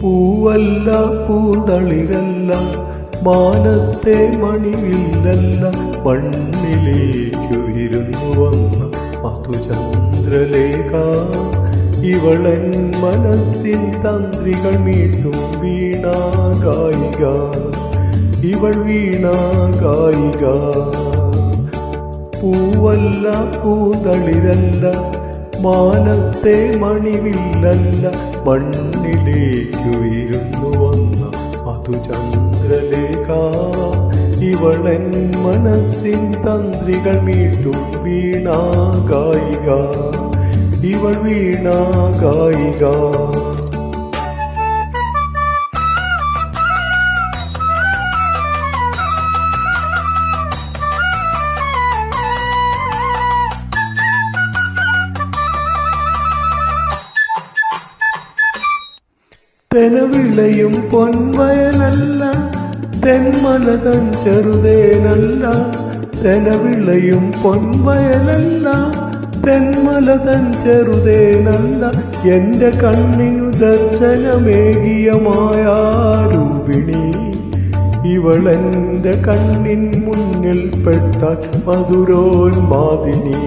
പൂവല്ല പൂതളിരല്ല മാനത്തെ മണിവില്ലല്ല മണ്ണിലേക്കു വിരുന്നു വന്ന മധുചന്ദ്രലേഖ ഇവളൻ മനസ്സിൻ തന്ത്രികൾ മീട്ടും വീണാഗായിക ഇവൾ വീണാഗായിക പൂവല്ല പൂതളിരല്ല മാനത്തെ മണിവില്ലല്ല മണ്ണിലേക്കു ഇരുന്നു വന്ന മധുചന്ദ്രലേഖ ഇവളൻ മനസ്സിൻ തന്ത്രികൾ മീട്ടും വീണാഗായിക ഇവൾ വീണാഗായിക തെനവിളയും പൊൻവയലല്ല തെന്മലതൻ ചെറുതേനല്ല തെനവിളയും പൊൻവയലല്ല തെന്മലതൻ ചെറുതേനല്ല എന്റെ കണ്ണിനു ദർശനമേകിയ മായാരൂപിണി ഇവളെന്റെ കണ്ണിൻ മുന്നിൽ പെട്ടാൽ മധുരോന്മാദിനി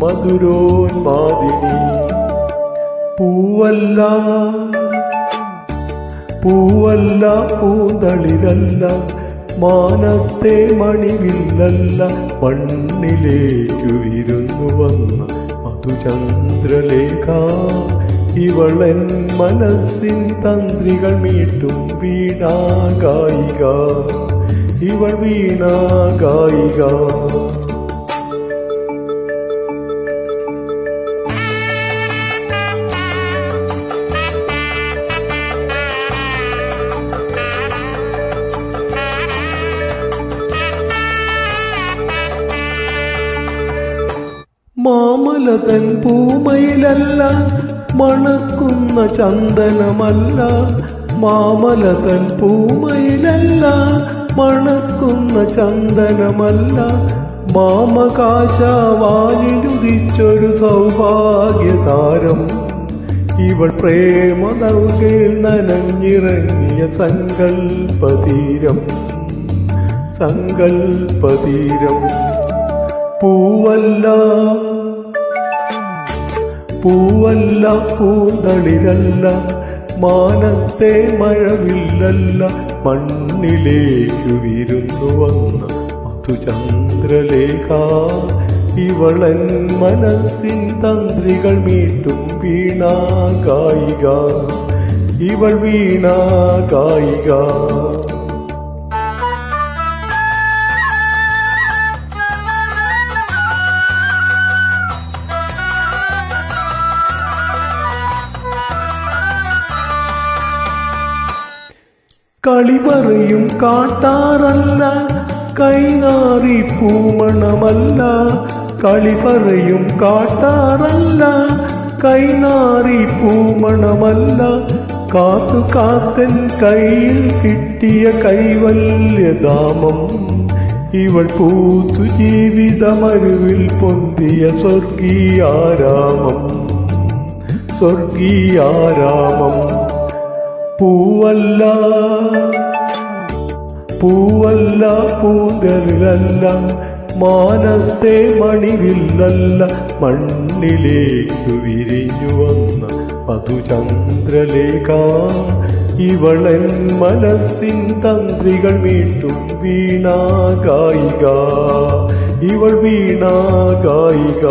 മധുരോന്മാദിനി പൂവല്ല പൂവല്ല പൂതളിരല്ല മാനത്തെ മണിവില്ലല്ല മണ്ണിലേക്കു ഇരുന്നു വന്ന മധുചന്ദ്രലേഖ ഇവളൻ മനസ്സിൻ തന്ത്രികൾ മീട്ടും വീണാഗായിക ഇവൾ വീണാഗായിക മാമലതൻ പൂമയിലല്ല മണക്കുന്ന ചന്ദനമല്ല മാമലതൻ പൂമയിലല്ല മണക്കുന്ന ചന്ദനമല്ല മാമകാശവാനിലുദിച്ചൊരു സൗഭാഗ്യതാരം ഇവൾ പ്രേമനൗകയിൽ നനഞ്ഞിറങ്ങിയ സങ്കൽപ്പതീരം സങ്കൽപ്പതീരം പൂവല്ല പൂവല്ല പൂതളിരല്ല മാനത്തെ മഴവില്ലല്ല മണ്ണിലേക്കു വിരുന്നു വന്ന മധുചന്ദ്രലേഖ ഇവളൻ മനസ്സിൻ തന്ത്രികൾ മീട്ടും വീണാഗായിക ഇവൾ വീണാഗായിക കളി പറയും കാട്ടാറല്ല കൈനാറി പൂമണമല്ല കളി പറയും കാട്ടാറല്ല കൈനാറി പൂമണമല്ല കാത്തു കാത്തൻ കയ്യിൽ കിട്ടിയ കൈവല്യധാമം ഇവൾ പൂത്തു ജീവിതമരുവിൽ പൊന്തിയ സ്വർഗീയാരാമം സ്വർഗീയാരാമം പൂവല്ല പൂവല്ല പൂതളിരല്ല മാനത്തെ മണിവില്ലല്ല മണ്ണിലേക്കു വിരിഞ്ഞു വന്ന മധുചന്ദ്രലേഖ ഇവളൻ മനസ്സിൻ തന്ത്രികൾ മീട്ടും വീണാഗായിക ഇവൾ വീണാഗായിക